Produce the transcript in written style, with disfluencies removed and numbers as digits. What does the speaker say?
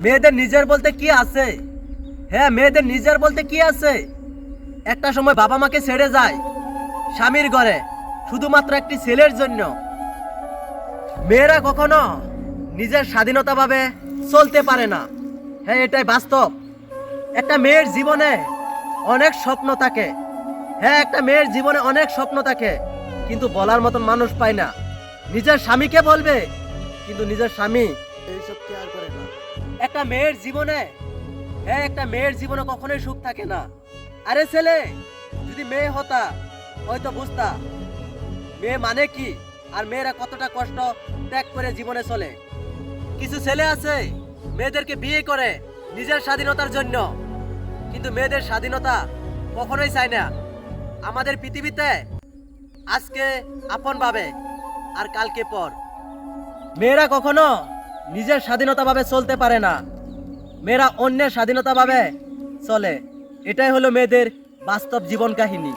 মেয়েদের নিজের বলতে কি আছে? হ্যাঁ, মেয়েদের নিজের বলতে কি আছে? একটা সময় বাবা মাকে ছেড়ে যায় স্বামীর ঘরে শুধুমাত্র একটি ছেলের জন্য। মেয়েরা কখনো নিজের স্বাধীনতাভাবে চলতে পারে না। হ্যাঁ, এটাই বাস্তব। একটা মেয়ের জীবনে অনেক স্বপ্ন থাকে। হ্যাঁ, একটা মেয়ের জীবনে অনেক স্বপ্ন থাকে, কিন্তু বলার মতন মানুষ পায় না। নিজের স্বামীকে বলবে, কিন্তু নিজের স্বামী এইসব কেয়ার করে না। একটা মেয়ের জীবনে একটা মেয়ের জীবনে কখনোই সুখ থাকে না। আরে ছেলে, যদি মেয়ে হতা হয়তো বুঝতা মেয়ে মানে কি, আর মেয়েরা কতটা কষ্ট ত্যাগ করে জীবনে চলে। কিছু ছেলে আছে মেয়েদেরকে বিয়ে করে নিজের স্বাধীনতার জন্য, কিন্তু মেয়েদের স্বাধীনতা কখনোই চায় না। আমাদের পৃথিবীতে আজকে আপন ভাবে আর কালকে পর। মেয়েরা কখনো নিজের স্বাধীনতাভাবে চলতে পারে না, মেয়েরা অন্যের স্বাধীনতাভাবে চলে। এটাই হলো মেয়েদের বাস্তব জীবন কাহিনী।